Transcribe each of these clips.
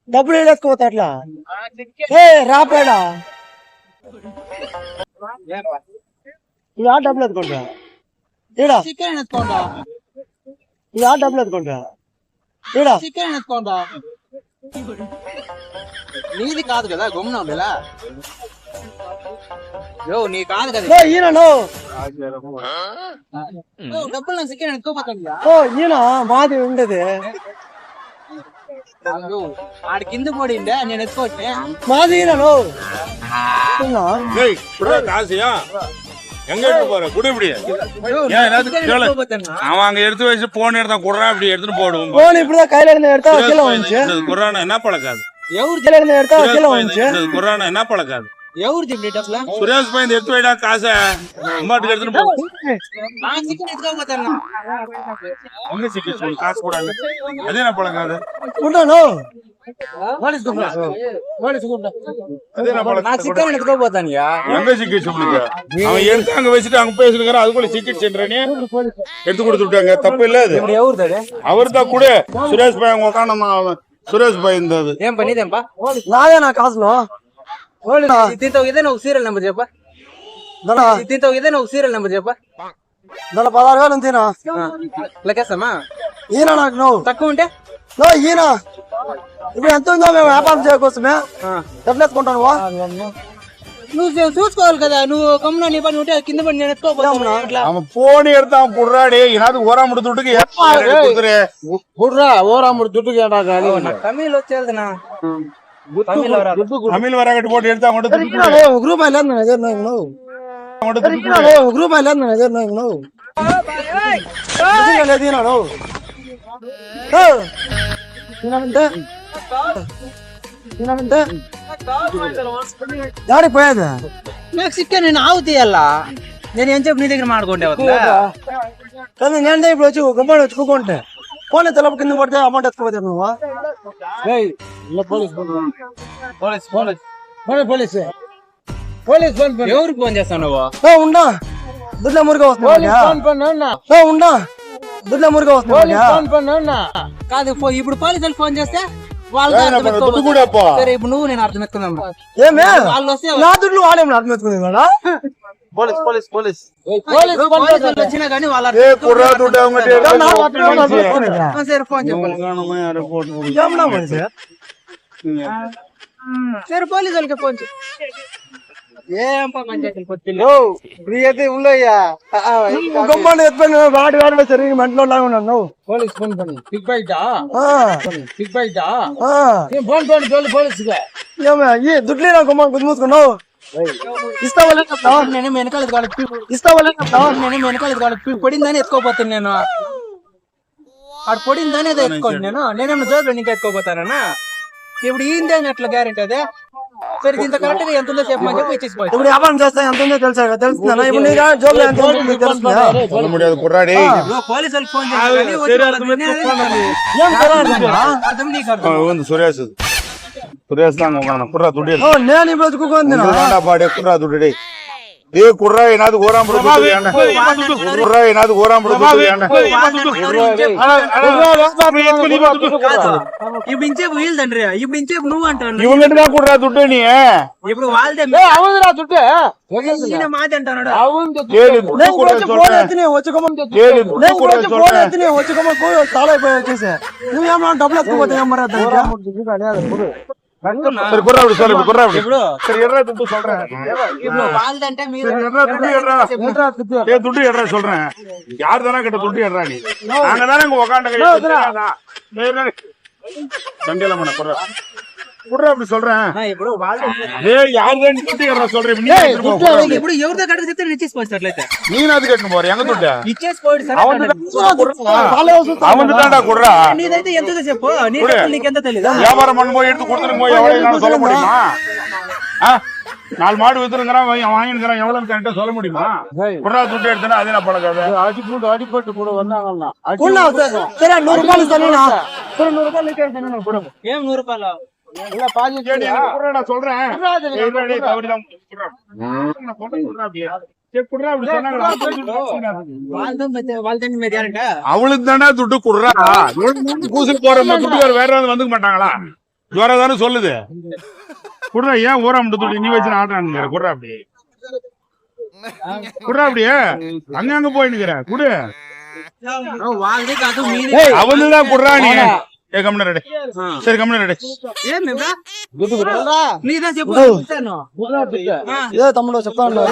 డబ్బులు వేసుకోవద్దు అట్లా రాపేడా డబ్బులు ఎత్తుకుంటా ఈడా చికెన్ ఎత్తుకుంటా డబ్బులు ఎత్తుకుంటా ఈడా చికెన్ ఎత్తుకుంటా నీది కాదు కదా గమ్మున ఉండేలా నీ కాదు కదా ఈయన డబ్బులు నాకు చికెన్ ఎత్తుకోపోతా ఈయన మాది ఉండేది ఆడి కింద పడిండే నేను ఎత్తుకోవచ్చే మాది எங்க எடுத்து போற குடு இப்படி அவன் அங்க எடுத்து வச்சு போன் எடுத்தான் குடுறான் இப்படி எடுத்துட்டு போடுவோம் போன் இப்படிதான் கையில இருந்து எடுத்தா கீழே வந்துச்சு குரான என்ன பழக்காது எவரு கையில இருந்து எடுத்தா கீழே வந்துச்சு குரான என்ன பழக்காது எவரு இப்படி டப்ல சுரேஷ் பையன் எடுத்து வைடா காசை அம்மாட்டுக்கு எடுத்துட்டு போ நான் சிக்கன் எடுத்துக்க மாட்டேன் உங்க சிக்கன் சொல்லு காசு போடாங்க அதே என்ன பழக்காது உண்டனோ சிக்கன் எடுத்துக்க போதானியா எங்க சிக்கன் சொல்லுங்க அவன் எடுத்து அங்க வச்சுட்டு அங்க பேசுறாரு அதுக்குள்ள சிக்கன் சென்றனே எடுத்து கொடுத்து விட்டாங்க தப்பு இல்ல அது அவரு தான் கூட சுரேஷ் பையன் உட்காந்து சுரேஷ் பையன் இருந்தது ஏன் பண்ணிதேன்பா நான் காசுல దీంతో ఏదైనా ఒక సీరియల్ నెంబర్ చెప్పా దీంతో ఏదైనా ఒక సీరియల్ నెంబర్ చెప్పా దాని 16,000 అంతేనా లెక్కేస్తామా ఈయన నాకు నువ్వు తక్కువ ఉంటే ఈయన ఇప్పుడు ఎంత ఉందో మేము వ్యాపారం చేయకోసమే ఎట్లేసుకుంటాను నువ్వు చూసుకోవాలి కదా నువ్వు కమ్మునా నీ పని ఉంటే కింద పడి నేను ఎత్తుకోపోతున్నా ఫోన్ ఎడతాం కుర్రాడి ఈనాడు ఓరాముడు దుడ్డుకి ఓరాముడు దుడ్డుకి తమిళ్ వచ్చేదినా தமிழ் வரகட்டு போட்டு எடுத்தா గ్రూప్ దాడికి పోయేది నాకు చికెన్ నేను ఆవు తీయాల నేను ఏం చెప్పి నీ దగ్గర మాడుకుంటే కానీ నేను ఇప్పుడు వచ్చి గమ్మ వచ్చుకుంటే ఫోన్ తలపు కింద పడితే అమౌంట్ ఎత్తుకోపోతే నువ్వు ఎవరికి ఫోన్ చేస్తావు నువ్వు ఉండా దుడ్ల మురుగా వస్తున్నా ఉండా దుడ్ల మురుగా వస్తున్నా కాదు ఇప్పుడు పోలీసులు ఫోన్ చేస్తే సరే ఇప్పుడు నువ్వు నేను అర్థం ఎత్తుకున్నాను ఏమే వాళ్ళు వస్తే నా దుడ్లు వాళ్ళేమి అర్థం ఎత్తుకునేవాడా వచ్చినా కానీ వాళ్ళ సరే పోలీసు వాళ్ళకి ఫోన్ వాడి వాడి సరే మెంట్లో లాగా ఉన్నాను పోలీస్ ఫోన్ పని పిక్ బైటా ఫోన్ పని పోలీసు దుడ్లే నా గుమ్మ గుద్దు మూసుకున్నావు ఇస్తావా నేను వెనకాల పొడిందని ఎత్తుకోపోతాను నేను ఆడు పొడిందని అదే ఎత్తుకోండి నేనేమన్నా జోబులో నీకు ఎత్తుకోపోతానా ఇప్పుడు ఏంది అని అట్లా గ్యారెంటీ అదే సరే దీంతో కరెక్ట్ గా ఎంత ఉందో చెప్పమని చెప్పి ఇచ్చేసిపోయి ఇప్పుడు వ్యాపారం చేస్తా ఎంత ఉందో తెలుస్తుందా ఇప్పుడు జోబులో ఎంత పోలీసులకు ఫోన్ చేసి సురేష్ సురేష్ కుర్రా దుడ్డి నేను బతుకుని పాడే కుర్రా దుడ్డి ఏ కుర్రా ఏనాది ఓరాంపుడు కుర్రా ఏనాది ఓరాంపుడు ఇప్పుడు ఇంచేపు వీళ్ళు తండ్రి ఇప్పుడు ఇంచేపు నువ్వు అంటావు ఇవ్వగా కుర్రా దుడ్డని ఇప్పుడు వాళ్ళదే దుడ్డే మాది అంటాడు చాలా వచ్చేసా నువ్వేమన్నా డబ్బులు ఎత్తుకోపోతే ఏమరా துட்டு எட்ரா சொல்றேன் யாரு தானே கிட்ட துட்டு எட்ரா நீ நாங்க தானே இங்க உக்காண்ட சண்டையில மன குர்ரா குர்ரா அப்படி சொல்றேன் யாரு தான் துட்டு எட்ரா சொல்றேன் ఇప్పుడు ఎవరిదో కట్టక చెప్తే ఇచ్చేసి పోయినట్లయితే నేను అది కట్టుకు పోరా ఎంగ దుడ్డ ఇచ్చేసి పోయి அவன்தான்டா குர்ரா నీదైతే ఎంతదో చెప్పు నీకు ఎంత తెలియదు வியாபாரம் பண்ண போய் எடுத்து கொடுத்துட்டு போய் எவ்வளவு சொல்ல முடியுமா நாலு மாடு வித்துருங்கிறான் வாங்கிருக்கிறான் எவ்வளவு கரெக்டா சொல்ல முடியுமா குர்ரா துட்டு எடுத்தா அதே நான் பழக்காத அடிப்பட்டு கூட வந்தாங்கன்னா சரி 100 ரூபாய் சொன்னா ఏం 100 రూపాయలు நான் சொல்றேன் அவளுக்கு தானே துட்டு குடுறா கூசுக்கு போற துட்டு வேற வந்துக்க மாட்டாங்களா ஜோரா தானே சொல்லுது குடுறா ஏன் ஊரா மட்டும் துட்டு நீ வச்சு ஆடுறாங்க குடுறா அப்படி குடுறா அப்படியே அங்க போயினுக்கிற குடு அவனுதான் குடுறா நீ సరే గమనరెడ్డి తమ్ముడు చెప్తాను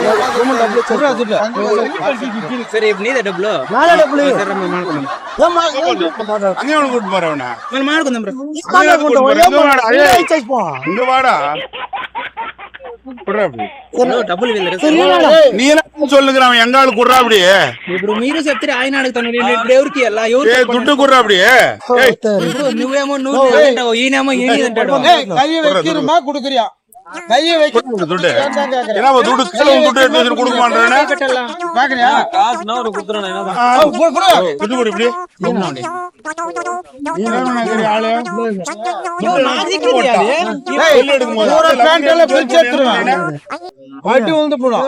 సరే నీదే డబ్బులు అంగే అనుకుంటున్నారా మనం మాడుకుందాం ఇంక వాడా డబ్బులు நீ சொல்லுங்க எங்காளு குடுறா அப்படியே ఇప్పుడు మీరు చెప్తే ఆయన అడుగుతాను ఇప్పుడు ఎవరికి దుడ్డు కుర్రా அப்படியே నువ్వేమో నువ్వు అంటావు ఈయనేమో ఈయన అంటాడు குடுக்குறியா கையை துட்டு துட்டு எடுத்து கொடுக்க மாட்டேன் துட்டு கொடு இப்படி ஆளு வட்டி வந்து போடும்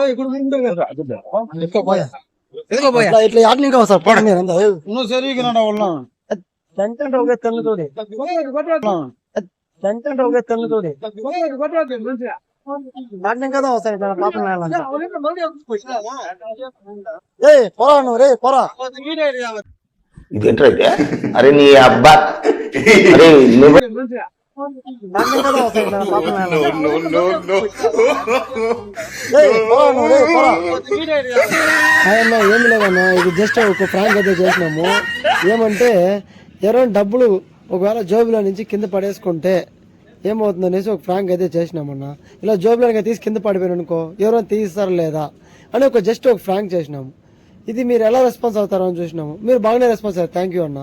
ఇట్లా యాడ్ని కావు సార్ పోండి இன்னும் சரிக்கணும்டா உள்ளம் సెంటర్ ఒక తెల్లతోడి సెంటర్ ఒక తెల్లతోడి యాడ్ని కదా వస్తాయి పాపం పోరా నువ్వు రే పోరా ఇదేంటైతే అరే నీ అబ్బా అరే నువ్వు యాడ్ని కదా వస్తాయి పాపం పోరా నువ్వు రే పోరా ఏమి లేదన్నా ఇది జస్ట్ ఒక ప్రాంక్ అయితే చేసినాము ఏమంటే ఎవరైనా డబ్బులు ఒకవేళ జోబులో నుంచి కింద పడేసుకుంటే ఏమవుతుంది అనేసి ఒక ప్రాంక్ అయితే చేసినామన్నా ఇలా జోబులో తీసి కింద పడిపోయాను అనుకో ఎవరైనా తీస్తారా లేదా అని ఒక జస్ట్ ఒక ప్రాంక్ చేసినాము ఇది మీరు ఎలా రెస్పాన్స్ అవుతారో అని చూసినాము మీరు బాగానే రెస్పాన్స్ అయ్యారు థ్యాంక్ యూ అన్న